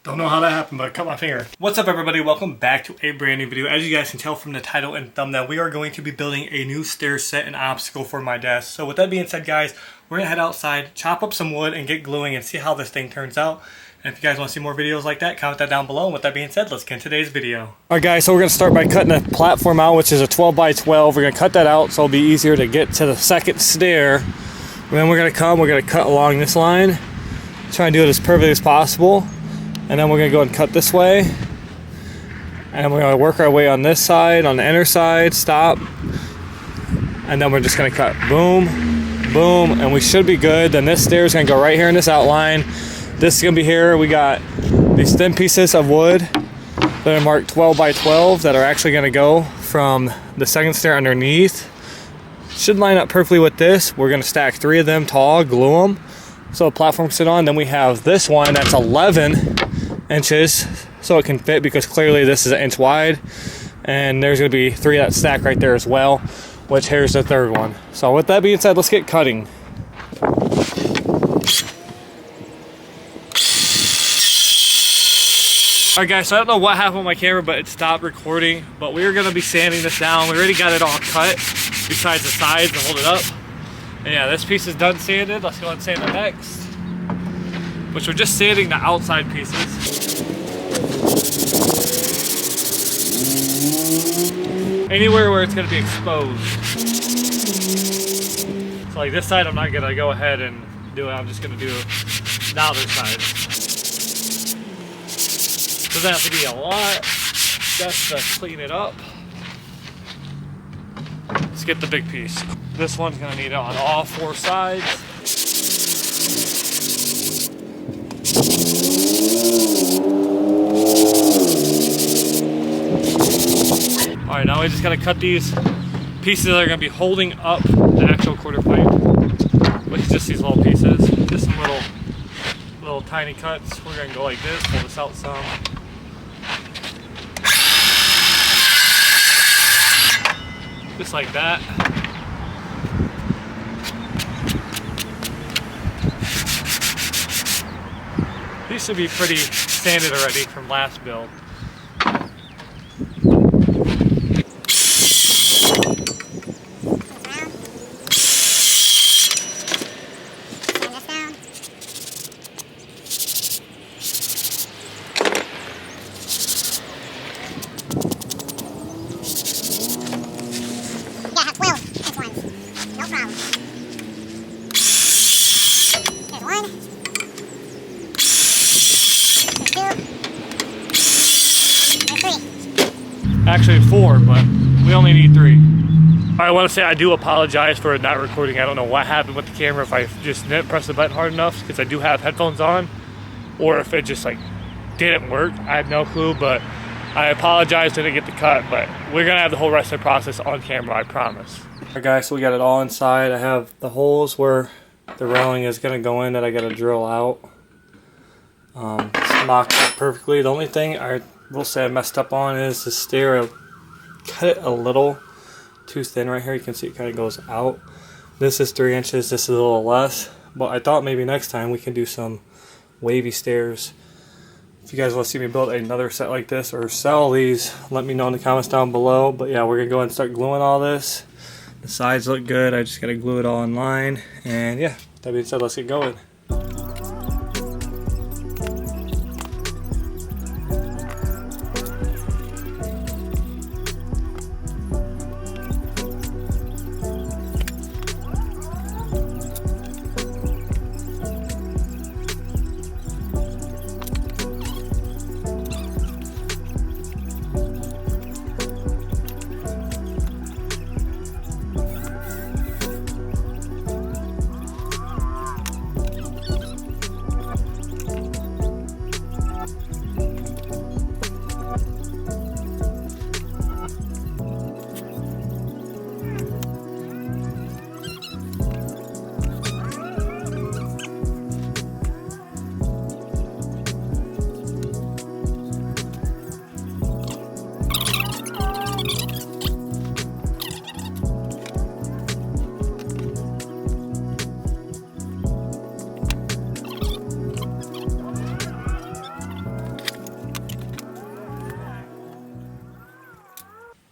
Don't know how that happened, but I cut my finger. What's up, everybody? Welcome back to a brand new video. As you guys can tell from the title and thumbnail, we are going to be building a new stair set and obstacle for my desk. So with that being said, guys, we're gonna head outside, chop up some wood, and get gluing and see how this thing turns out. And if you guys want to see more videos like that, comment that down below. And with that being said, let's get into today's video. Alright guys, so we're going to start by cutting a platform out, which is a 12 by 12. We're going to cut that out so it'll be easier to get to the second stair. And then we're going to cut along this line. Try and do it as perfect as possible. And then we're going to go and cut this way. And we're going to work our way on this side, on the inner side, stop. And then we're just going to cut boom, boom, and we should be good. Then this stair is going to go right here in this outline. This is going to be here. We got these thin pieces of wood that are marked 12 by 12 that are actually going to go from the second stair underneath. Should line up perfectly with this. We're going to stack 3 of them tall, glue them so the platform can sit on. Then we have this one that's 11 inches so it can fit, because clearly this is an inch wide. And there's going to be 3 that stack right there as well, which here's the third one. So with that being said, let's get cutting. Alright guys, so I don't know what happened with my camera, but it stopped recording. But we're going to be sanding this down. We already got it all cut, besides the sides to hold it up. And yeah, this piece is done sanded. Let's go and sand the next. Which we're just sanding the outside pieces. Anywhere where it's going to be exposed. So like this side, I'm not going to go ahead and do it. I'm just going to do the other side. Doesn't have to be a lot, just to clean it up. Let's get the big piece. This one's gonna need it on all 4 sides. All right, now we just gotta cut these pieces that are gonna be holding up the actual quarter pipe, which is just these little pieces, just some little tiny cuts. We're gonna go like this, pull this out some. Just like that. These should be pretty sanded already from last build. Actually 4, but we only need 3. I want to say I do apologize for not recording. I don't know what happened with the camera, if I just didn't press the button hard enough, because I do have headphones on, or if it just like didn't work. I have no clue, but I apologize, didn't get the cut, but we're gonna have the whole rest of the process on camera, I promise. Alright guys, so we got it all inside. I have the holes where the railing is gonna go in that I gotta drill out. It's mocked up perfectly. The only thing I will say I messed up on is the stair. I cut it a little too thin right here. You can see it kind of goes out. This is 3 inches. This is a little less. But I thought maybe next time we can do some wavy stairs. If you guys want to see me build another set like this or sell these, let me know in the comments down below. But yeah, we're going to go ahead and start gluing all this. The sides look good. I just got to glue it all in line. And yeah, that being said, let's get going.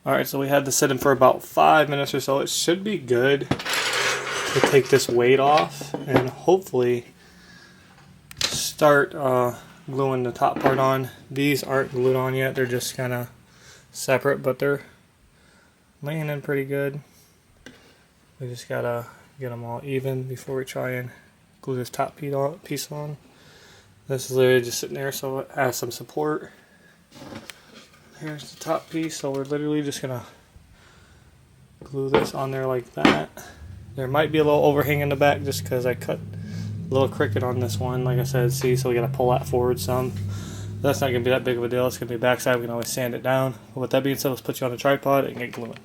Alright, so we had this sitting for about 5 minutes or so. It should be good to take this weight off and hopefully start gluing the top part on. These aren't glued on yet, they're just kind of separate, but they're laying in pretty good. We just gotta get them all even before we try and glue this top piece on. This is literally just sitting there so it has some support. Here's the top piece, so we're literally just gonna glue this on there like that. There might be a little overhang in the back just because I cut a little cricket on this one, like I said, see, so we gotta pull that forward some. That's not gonna be that big of a deal, it's gonna be backside, we can always sand it down. But with that being said, let's put you on a tripod and get gluing.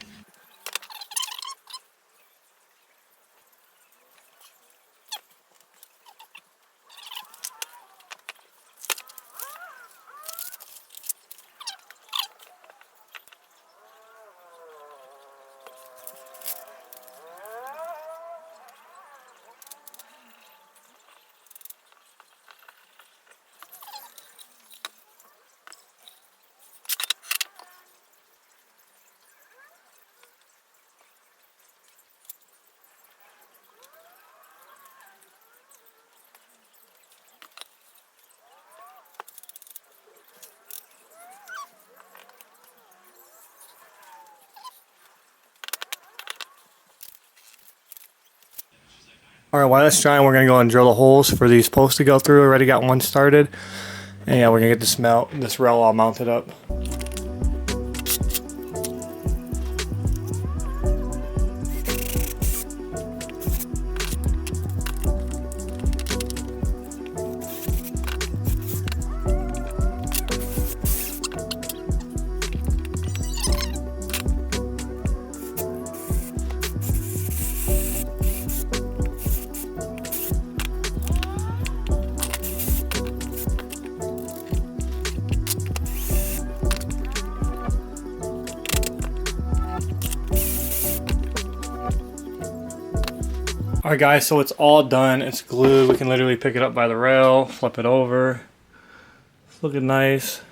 Alright, while that's drying, we're going to go and drill the holes for these posts to go through. Already got one started. And yeah, we're going to get this rail all mounted up. Alright guys, so it's all done. It's glued. We can literally pick it up by the rail, flip it over. It's looking nice.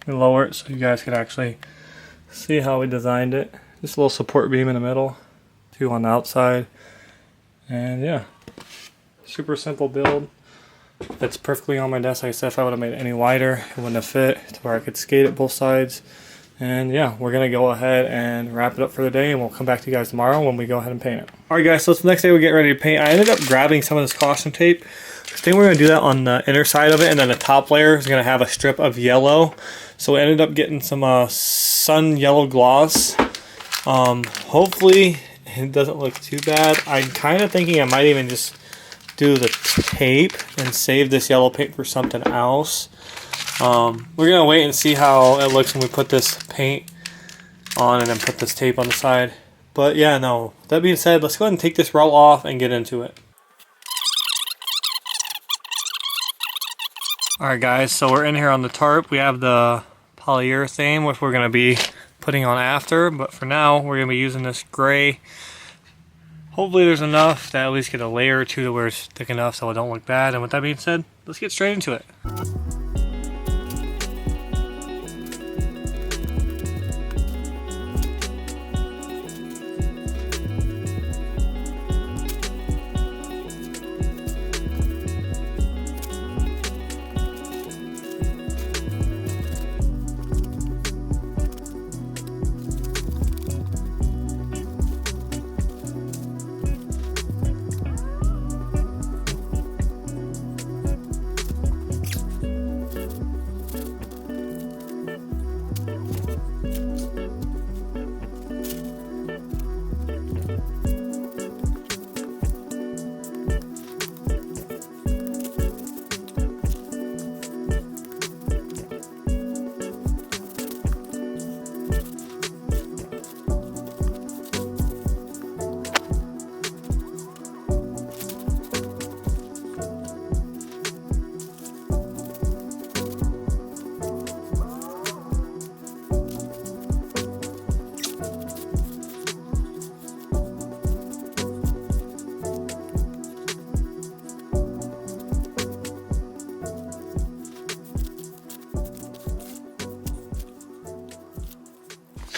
You can lower it so you guys can actually see how we designed it. Just a little support beam in the middle, 2 on the outside. And yeah, super simple build. Fits perfectly on my desk. Like I said, if I would have made it any wider, it wouldn't have fit to where I could skate it both sides. And yeah, we're going to go ahead and wrap it up for the day, and we'll come back to you guys tomorrow when we go ahead and paint it. Alright guys, so it's the next day we get ready to paint. I ended up grabbing some of this caution tape. I think we're going to do that on the inner side of it, and then the top layer is going to have a strip of yellow. So we ended up getting some sun yellow gloss. Hopefully it doesn't look too bad. I'm kind of thinking I might even just do the tape and save this yellow paint for something else. We're gonna wait and see how it looks when we put this paint on and then put this tape on the side. But yeah, no, that being said, let's go ahead and take this roll off and get into it. Alright guys, so we're in here on the tarp. We have the polyurethane, which we're gonna be putting on after, but for now we're gonna be using this gray. Hopefully there's enough to at least get a layer or two to where it's thick enough so it don't look bad. And with that being said, let's get straight into it.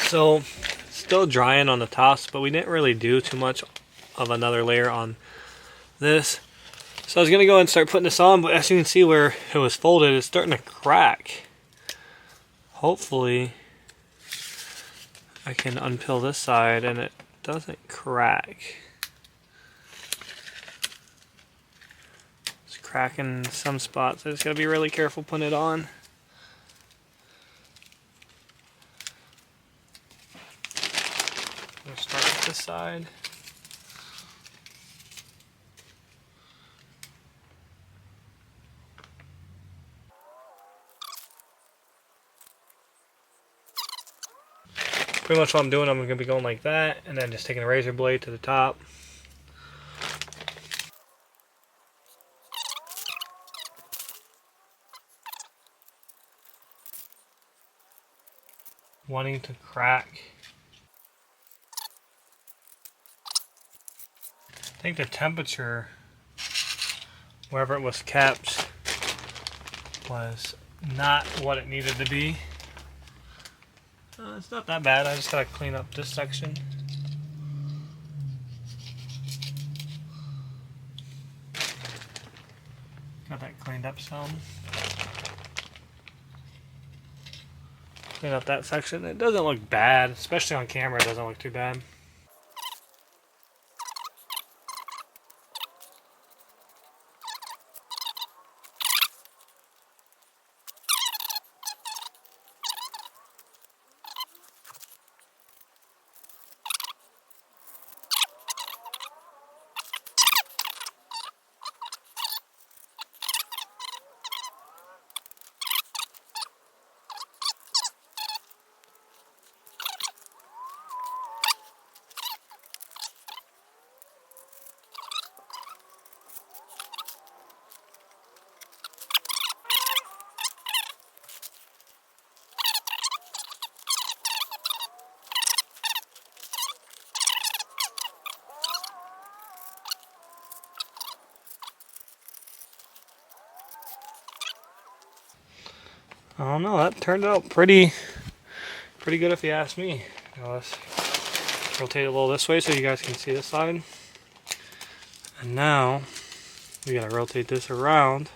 So still drying on the tops, but we didn't really do too much of another layer on this. So I was gonna go and start putting this on, but as you can see where it was folded, it's starting to crack. Hopefully I can unpeel this side and it doesn't crack. It's cracking in some spots. I just gotta be really careful putting it on. We'll start with this side. Pretty much what I'm doing, I'm going to be going like that, and then just taking a razor blade to the top. Wanting to crack. I think the temperature, wherever it was kept, was not what it needed to be. It's not that bad. I just gotta clean up this section. Got that cleaned up some. Clean up that section. It doesn't look bad, especially on camera. It doesn't look too bad. I don't know, that turned out pretty good if you ask me. Now let's rotate it a little this way so you guys can see this side. And now we gotta rotate this around.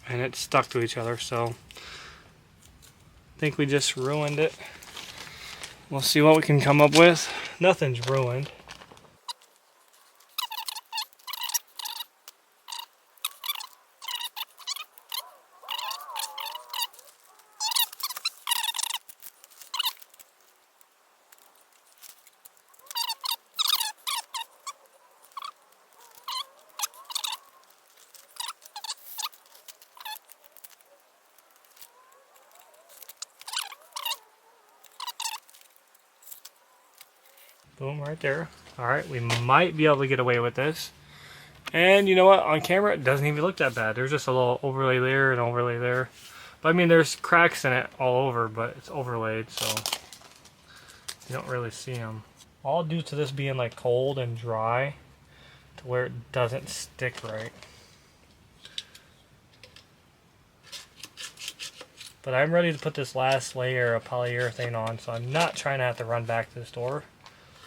And it's stuck to each other, so I think we just ruined it. We'll see what we can come up with. Nothing's ruined. Boom, right there. Alright, we might be able to get away with this. And you know what? On camera, it doesn't even look that bad. There's just a little overlay there and overlay there. But I mean, there's cracks in it all over, but it's overlaid, so you don't really see them. All due to this being like cold and dry to where it doesn't stick right. But I'm ready to put this last layer of polyurethane on, so I'm not trying to have to run back to the store.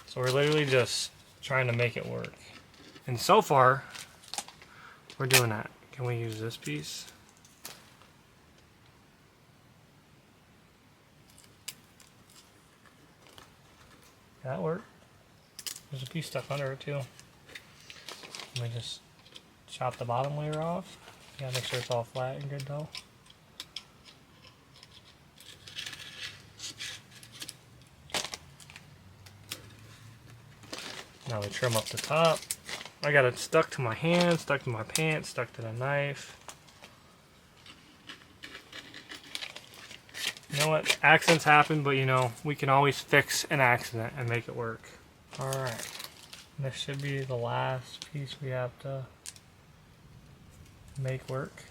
So we're literally just trying to make it work. And so far, we're doing that. Can we use this piece? That worked. There's a piece stuck under it too. Let me just chop the bottom layer off. You gotta make sure it's all flat and good though. Now we trim up the top. I got it stuck to my hand, stuck to my pants, stuck to the knife. You know what? Accidents happen, but you know, we can always fix an accident and make it work. Alright. This should be the last piece we have to make work.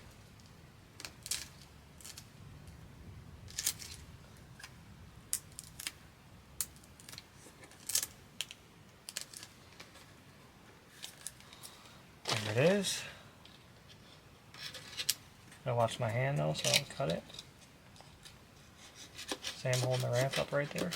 There it is. Gotta watch my hand though so I don't cut it. Sam holding the ramp up right there.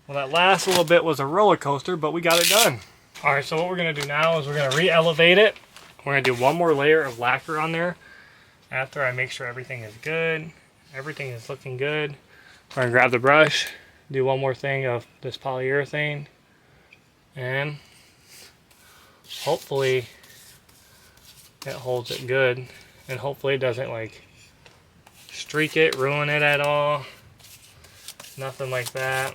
Well, that last little bit was a roller coaster, but we got it done. All right, so what we're gonna do now is we're gonna re-elevate it. We're gonna do one more layer of lacquer on there after I make sure everything is good. Everything is looking good. We're gonna grab the brush, do one more thing of this polyurethane, and hopefully it holds it good, and hopefully it doesn't like streak it, ruin it at all. Nothing like that.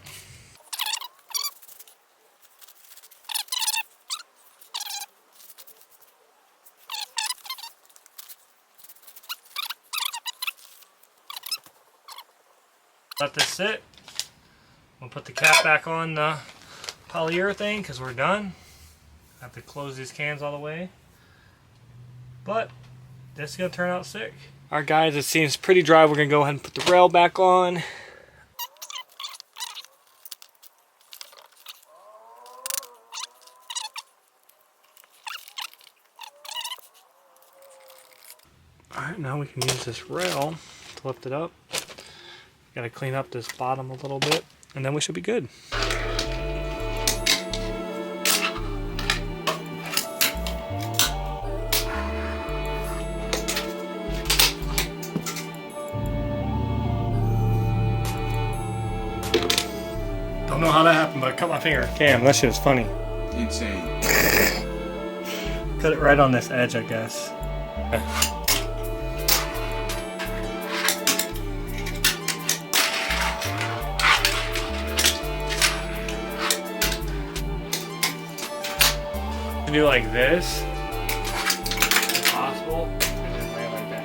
Let this sit. We'll put the cap back on the polyurethane because we're done. I have to close these cans all the way. But this is going to turn out sick. Alright guys, it seems pretty dry. We're going to go ahead and put the rail back on. Alright, now we can use this rail to lift it up. Got to clean up this bottom a little bit, and then we should be good. Don't know how that happened, but I cut my finger. Damn, that shit is funny. Insane. Cut it right on this edge, I guess. Do like this, if possible, and then lay it like that.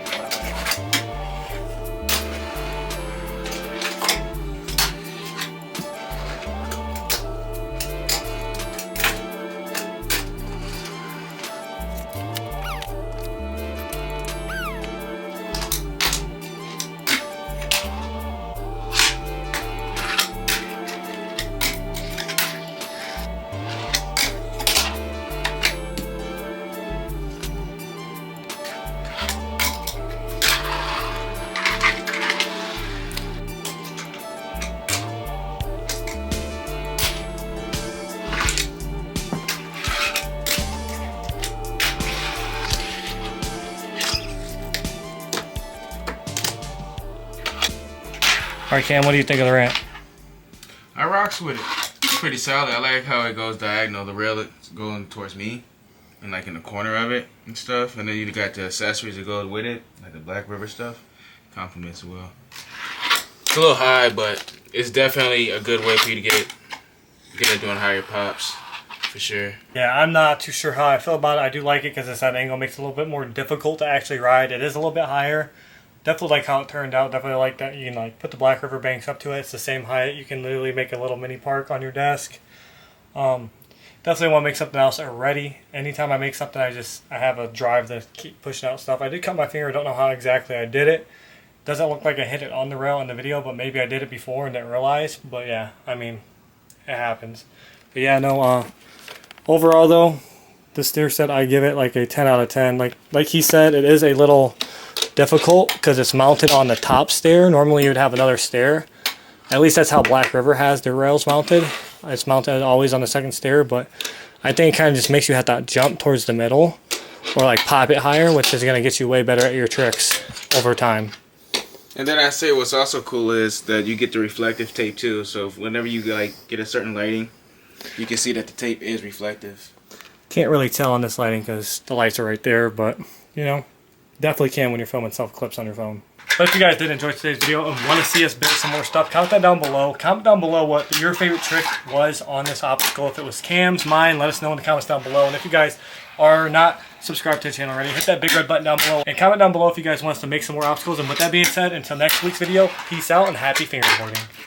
Alright Cam, what do you think of the ramp? I rocks with it. It's pretty solid. I like how it goes diagonal. The rail is going towards me and like in the corner of it and stuff. And then you got the accessories that go with it, like the Black River stuff. Complements well. It's a little high, but it's definitely a good way for you to get it doing higher pops. For sure. Yeah, I'm not too sure how I feel about it. I do like it because it's that angle, makes it a little bit more difficult to actually ride. It is a little bit higher. Definitely like how it turned out. Definitely like that you can like put the Black River banks up to it. It's the same height. You can literally make a little mini park on your desk. Definitely want to make something else already. Anytime I make something, I have a drive to keep pushing out stuff. I did cut my finger. I don't know how exactly I did it. Doesn't look like I hit it on the rail in the video, but maybe I did it before and didn't realize. But yeah, I mean, it happens. But yeah, no. Overall though, the stair set, I give it like a 10 out of 10. Like he said, it is a little difficult because it's mounted on the top stair. Normally you would have another stair. At least that's how Black River has their rails mounted. It's mounted always on the second stair, but I think it kind of just makes you have to jump towards the middle or like pop it higher, which is going to get you way better at your tricks over time. And then I say what's also cool is that you get the reflective tape too. So whenever you like get a certain lighting, you can see that the tape is reflective. Can't really tell on this lighting because the lights are right there, but you know, definitely can when you're filming self-clips on your phone. But if you guys did enjoy today's video and want to see us build some more stuff, comment that down below. Comment down below what your favorite trick was on this obstacle. If it was Cam's, mine, let us know in the comments down below. And if you guys are not subscribed to the channel already, hit that big red button down below. And comment down below if you guys want us to make some more obstacles. And with that being said, until next week's video, peace out and happy fingerboarding.